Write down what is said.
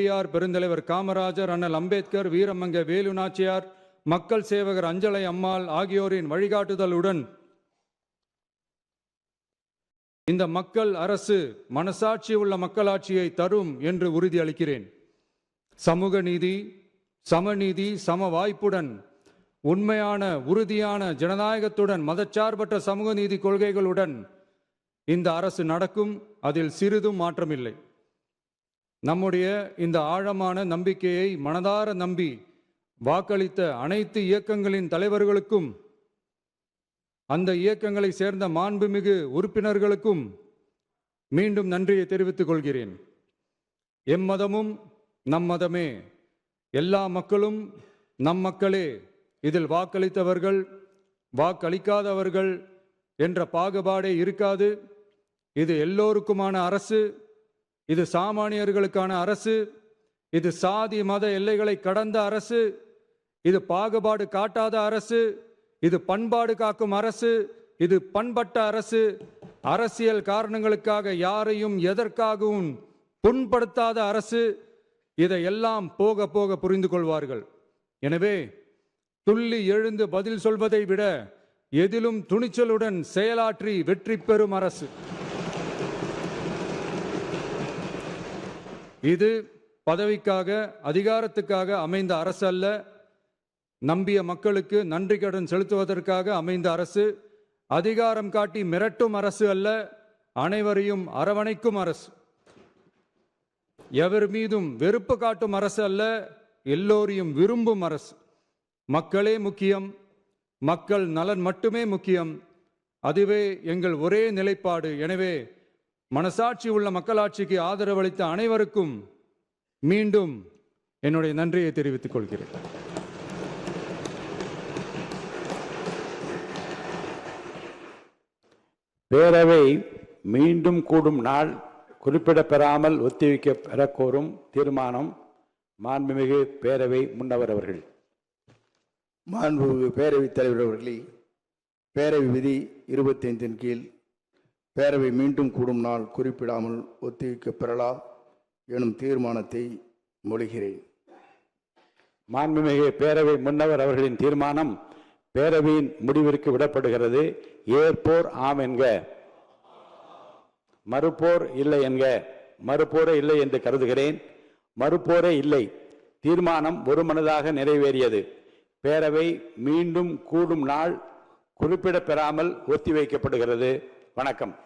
பெருந்தலைவர் காமராஜர், அண்ணல் அம்பேத்கர், வீரமங்க வேலு நாச்சியார், மக்கள் சேவகர் அஞ்சலை அம்மாள் ஆகியோரின் வழிகாட்டுதலுடன் இந்த மக்கள் அரசு மனசாட்சி உள்ள மக்களாட்சியை தரும் என்று உறுதியளிக்கிறேன். சமூக நீதி, சமநீதி, சம வாய்ப்புடன், உண்மையான உறுதியான ஜனநாயகத்துடன், மதச்சார்பற்ற சமூக நீதி கொள்கைகளுடன் இந்த அரசு நடக்கும். அதில் சிறிதும் மாற்றமில்லை. நம்முடைய இந்த ஆழமான நம்பிக்கையை மனதார நம்பி வாக்களித்த அனைத்து இயக்கங்களின் தலைவர்களுக்கும், அந்த இயக்கங்களை சேர்ந்த மாண்புமிகு உறுப்பினர்களுக்கும் மீண்டும் நன்றியை தெரிவித்துக் கொள்கிறேன். எம்மதமும் நம் மதமே, எல்லா மக்களும் நம் மக்களே, இதில் வாக்களித்தவர்கள் வாக்களிக்காதவர்கள் என்ற பாகுபாடே இருக்காது. இது எல்லோருக்குமான அரசு, இது சாமானியர்களுக்கான அரசு, இது சாதி மத எல்லைகளை கடந்த அரசு, இது பாகுபாடு காட்டாத அரசு, இது பண்பாடு காக்கும் அரசு, இது பண்பட்ட அரசு, அரசியல் காரணங்களுக்காக யாரையும் எதற்காகவும் புண்படுத்தாத அரசு. இதையெல்லாம் போக போக புரிந்து கொள்வார்கள். எனவே துள்ளி எழுந்து பதில் சொல்வதை விட எதிலும் துணிச்சலுடன் செயலாற்றி வெற்றி பெறும் அரசு இது. பதவிக்காக அதிகாரத்துக்காக அமைந்த அரசு அல்ல. நம்பிய மக்களுக்கு நன்றி கடன் செலுத்துவதற்காக அமைந்த அரசு. அதிகாரம் காட்டி மிரட்டும் அரசு அல்ல, அனைவரையும் அரவணைக்கும் அரசு. எவர் மீதும் வெறுப்பு காட்டும் அரசு அல்ல, எல்லோரையும் விரும்பும் அரசு. மக்களே முக்கியம், மக்கள் நலன் மட்டுமே முக்கியம். அதுவே எங்கள் ஒரே நிலைப்பாடு. எனவே மனசாட்சி உள்ள மக்களாட்சிக்கு ஆதரவளித்த அனைவருக்கும் மீண்டும் என்னுடைய நன்றியை தெரிவித்துக் கொள்கிறேன். பேரவை மீண்டும் கூடும் நாள் குறிப்பிடப்பெறாமல் ஒத்திவைக்க பெறக்கோரும் தீர்மானம் மாண்புமிகு பேரவை முன்னவர் அவர்கள். மாண்புமிகு பேரவைத் தலைவர் அவர்களே, பேரவை விதி 25 கீழ் பேரவை மீண்டும் கூடும் நாள் குறிப்பிடாமல் ஒத்திவைக்க பெறலாம் எனும் தீர்மானத்தை மொழிகிறேன். மாண்புமிகு பேரவை முன்னவர் அவர்களின் தீர்மானம் பேரவையின் முடிவிற்கு விடப்படுகிறது. ஏற்போர் ஆம் என்க, மறுப்போர் இல்லை என்க. மறுப்போரே இல்லை என்று கருதுகிறேன். மறுப்போரே இல்லை. தீர்மானம் ஒருமனதாக நிறைவேறியது. பேரவை மீண்டும் கூடும் நாள் குறிப்பிடப்பெறாமல் ஒத்திவைக்கப்படுகிறது. வணக்கம்.